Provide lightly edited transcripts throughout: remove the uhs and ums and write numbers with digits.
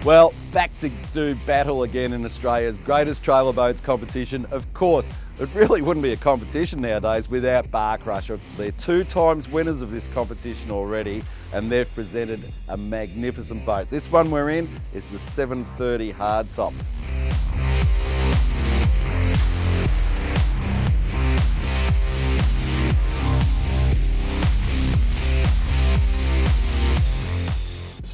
Well, back to do battle again in Australia's greatest trailer boats competition. Of course, it really wouldn't be a competition nowadays without Bar Crusher. They're 2 times winners of this competition already, and they've presented a magnificent boat. This one we're in is the 730 hardtop.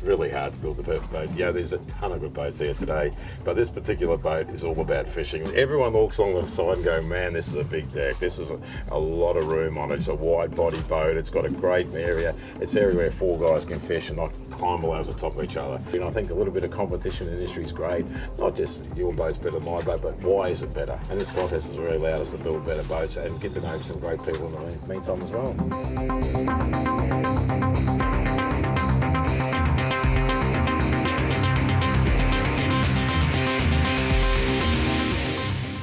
Really hard to build a perfect boat. Yeah, there's a ton of good boats here today, but this particular boat is all about fishing. Everyone walks along the side and go, man, this is a big deck. This is a lot of room on it. It's a wide body boat. It's got a great area. It's area where 4 guys can fish and not climb all over the top of each other. And I think a little bit of competition in the industry is great. Not just your boat's better than my boat, but why is it better? And this contest has really allowed us to build better boats and get to know some great people in the meantime as well.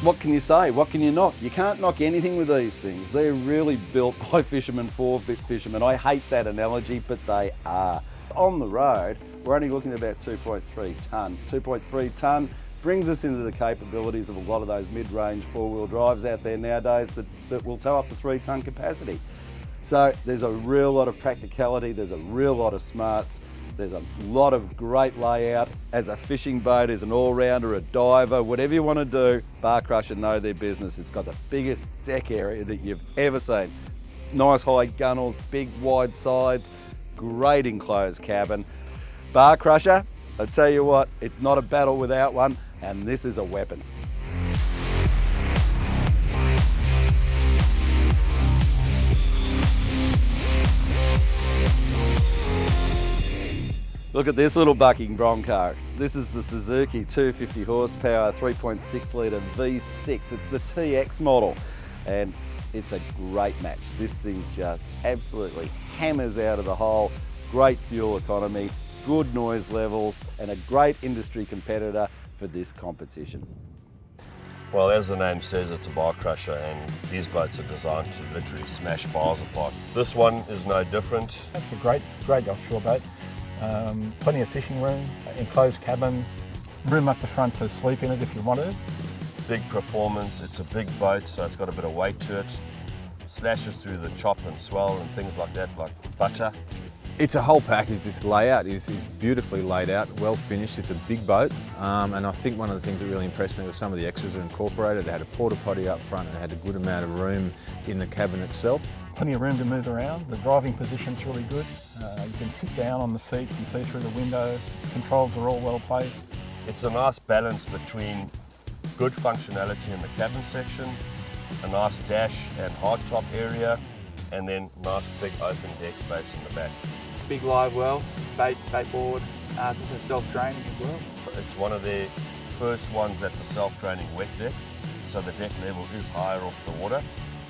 What can you say? What can you knock? You can't knock anything with these things. They're really built by fishermen for fishermen. I hate that analogy, but they are. On the road, we're only looking at about 2.3 tonne. 2.3 tonne brings us into the capabilities of a lot of those mid-range 4-wheel drives out there nowadays that will tow up to 3 tonne capacity. So there's a real lot of practicality, there's a real lot of smarts. There's a lot of great layout. As a fishing boat, as an all-rounder, a diver, whatever you want to do, Bar Crusher know their business. It's got the biggest deck area that you've ever seen. Nice high gunnels, big wide sides, great enclosed cabin. Bar Crusher, I tell you what, it's not a battle without one, and this is a weapon. Look at this little bucking Bronco. This is the Suzuki 250 horsepower, 3.6 litre V6. It's the TX model, and it's a great match. This thing just absolutely hammers out of the hole. Great fuel economy, good noise levels, and a great industry competitor for this competition. Well, as the name says, it's a bar crusher, and these boats are designed to literally smash bars apart. This one is no different. It's a great offshore boat. Plenty of fishing room, enclosed cabin, room up the front to sleep in it if you want to. Big performance, it's a big boat, so it's got a bit of weight to it. Slashes through the chop and swell and things like that, like butter. It's a whole package. This layout is beautifully laid out, well finished. It's a big boat, and I think one of the things that really impressed me was some of the extras are incorporated. It had a porta potty up front, and it had a good amount of room in the cabin itself. Plenty of room to move around. The driving position's really good. You can sit down on the seats and see through the window. Controls are all well placed. It's a nice balance between good functionality in the cabin section, a nice dash and hardtop area, and then nice big open deck space in the back. Big live well, bait board, it's also self-draining as well. It's one of their first ones that's a self-draining wet deck, so the deck level is higher off the water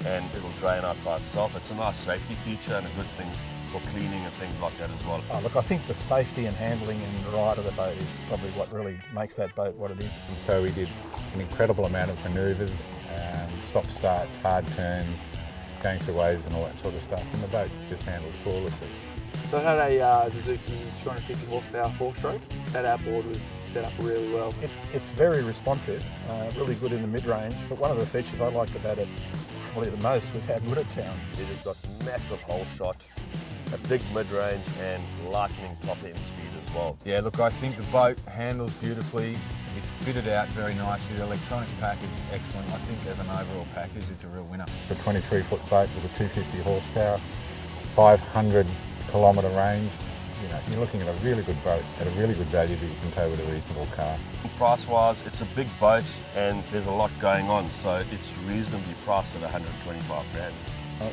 and it'll drain out by itself. It's a nice safety feature and a good thing for cleaning and things like that as well. Oh, look, I think the safety and handling and ride of the boat is probably what really makes that boat what it is. So we did an incredible amount of manoeuvres, stop-starts, hard turns, going through waves and all that sort of stuff, and the boat just handled flawlessly. So it had a Suzuki 250 horsepower 4-stroke. That outboard was set up really well. It's very responsive, really good in the mid-range, but one of the features I liked about it probably the most was how good it sounded. It has got massive hole shot, a big mid-range and lightning top end speed as well. Yeah, look, I think the boat handles beautifully. It's fitted out very nicely. The electronics package is excellent. I think as an overall package, it's a real winner. The 23-foot boat with a 250 horsepower, 500 kilometre range. You know, you're looking at a really good boat at a really good value that you can tow with a reasonable car. Price-wise, it's a big boat and there's a lot going on, so it's reasonably priced at 125 grand.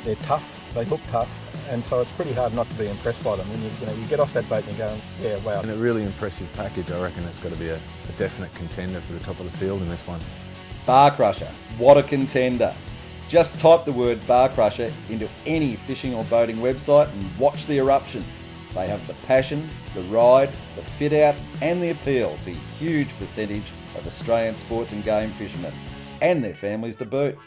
They're tough, they look tough, and so it's pretty hard not to be impressed by them. When you get off that boat and you go, yeah, wow. And a really impressive package. I reckon it's got to be a definite contender for the top of the field in this one. Bar Crusher, what a contender. Just type the word Bar Crusher into any fishing or boating website and watch the eruption. They have the passion, the ride, the fit out and the appeal to a huge percentage of Australian sports and game fishermen and their families to boot.